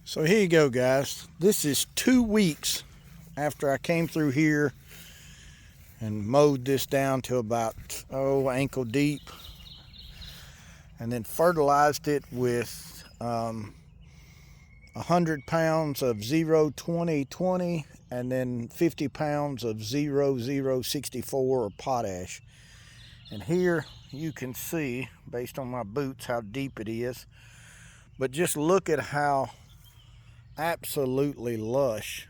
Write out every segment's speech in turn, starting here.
So here you go, guys. This is 2 weeks after I came through here and mowed this down to about ankle deep, and then fertilized it with 100 pounds of 0-20-20 and then 50 pounds of 0-0-64 or potash. And here you can see, based on my boots, how deep it is. But just look at how absolutely lush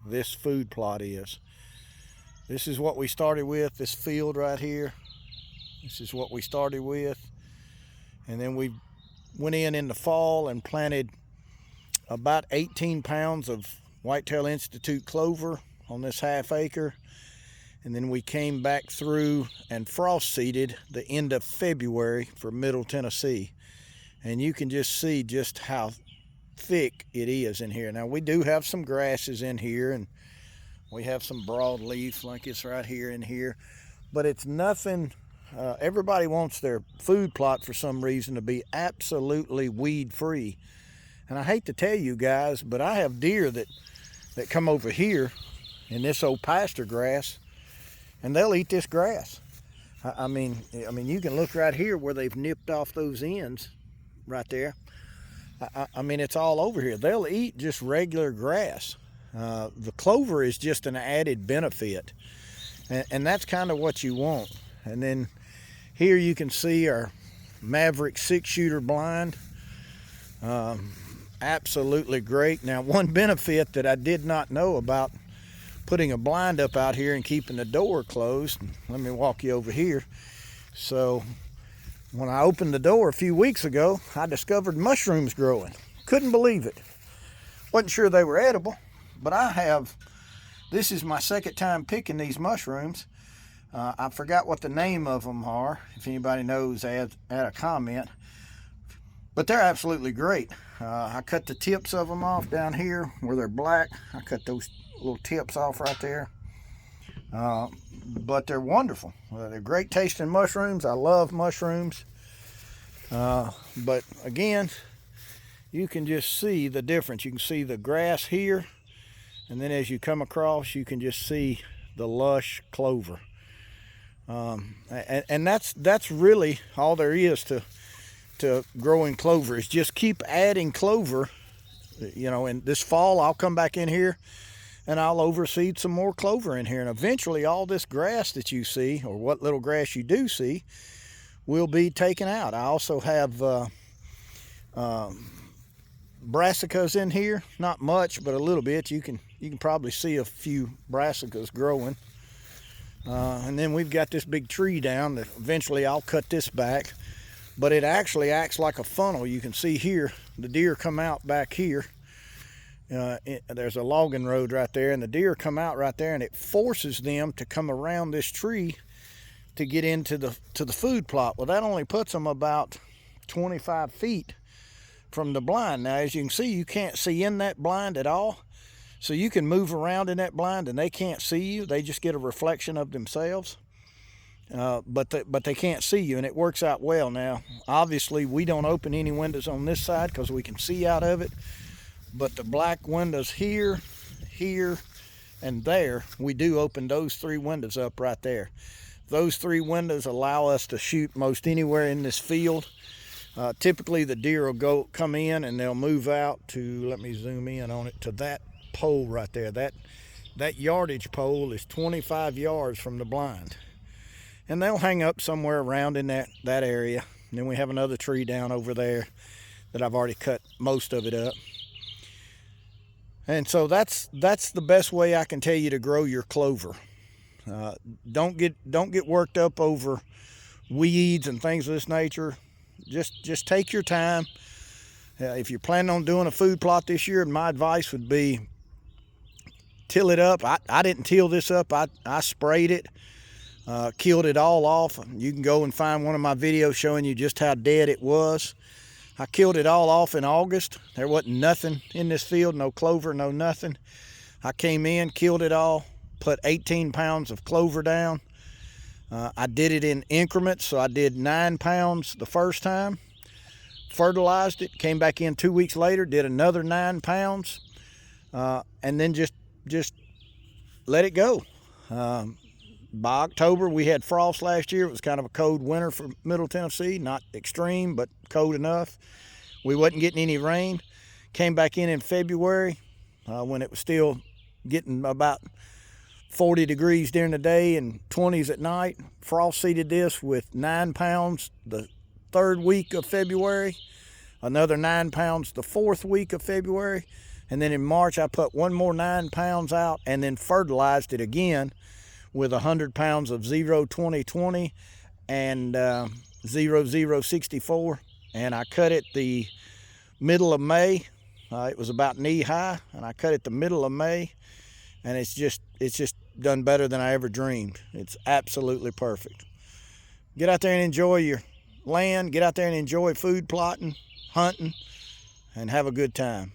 this food plot is. This is what we started with, this field right here. This is what we started with. And then we went in the fall and planted about 18 pounds of Whitetail Institute clover on this half acre. And then we came back through and frost seeded the end of February for Middle Tennessee. And you can just see just how thick it is in here. Now we do have some grasses in here, and we have some broadleaf like it's right here in here, but it's nothing. Everybody wants their food plot for some reason to be absolutely weed free. And I hate to tell you guys, but I have deer that come over here in this old pasture grass, and they'll eat this grass. I mean, you can look right here where they've nipped off those ends right there. I mean, it's all over here. They'll eat just regular grass. The clover is just an added benefit, and that's kind of what you want. And then here you can see our Maverick 6-shooter blind. Absolutely great. Now, one benefit that I did not know about putting a blind up out here and keeping the door closed, let me walk you over here. So when I opened the door a few weeks ago, I discovered mushrooms growing. Couldn't believe it. Wasn't sure they were edible, but this is my second time picking these mushrooms. I forgot what the name of them are. If anybody knows, add a comment. But they're absolutely great. I cut the tips of them off down here where they're black. I cut those little tips off right there. But they're wonderful. They're great tasting mushrooms. I love mushrooms. But again, you can just see the difference. You can see the grass here, and then as you come across, you can just see the lush clover. And that's really all there is to growing clover, is just keep adding clover. And this fall I'll come back in here and I'll overseed some more clover in here, and eventually all this grass that you see, or what little grass you do see, will be taken out. I also have brassicas in here, not much, but a little bit. You can probably see a few brassicas growing. And then we've got this big tree down that eventually I'll cut this back, but it actually acts like a funnel. You can see here the deer come out back here. There's a logging road right there, and the deer come out right there, and it forces them to come around this tree to get into the food plot. Well, that only puts them about 25 feet from the blind. Now, as you can see, you can't see in that blind at all. So you can move around in that blind and they can't see you. They just get a reflection of themselves. But they can't see you, and it works out well. Now, obviously, we don't open any windows on this side because we can see out of it. But the black windows here, and there, we do open those 3 windows up right there. Those 3 windows allow us to shoot most anywhere in this field. Typically, the deer will come in and they'll move out to, let me zoom in on it, to that pole right there. That yardage pole is 25 yards from the blind. And they'll hang up somewhere around in that area. And then we have another tree down over there that I've already cut most of it up. And so that's the best way I can tell you to grow your clover. Don't get worked up over weeds and things of this nature. Just take your time. If you're planning on doing a food plot this year, my advice would be till it up. I didn't till this up. I sprayed it, killed it all off. You can go and find one of my videos showing you just how dead it was. I killed it all off in August. There wasn't nothing in this field, no clover, no nothing. I came in, killed it all, put 18 pounds of clover down. I did it in increments, so I did 9 pounds the first time, fertilized it, came back in 2 weeks later, did another 9 pounds, and then just let it go. By October, we had frost last year. It was kind of a cold winter for Middle Tennessee, not extreme, but cold enough. We wasn't getting any rain. Came back in February when it was still getting about 40 degrees during the day and 20s at night. Frost seeded this with 9 pounds the 3rd week of February, another 9 pounds the 4th week of February, and then in March I put one more 9 pounds out and then fertilized it again with 100 pounds of 0-20-20 and 0-0-64, and I cut it the middle of May. It was about knee high, and I cut it the middle of May, and it's just done better than I ever dreamed. It's absolutely perfect. Get out there and enjoy your land. Get out there and enjoy food plotting, hunting, and have a good time.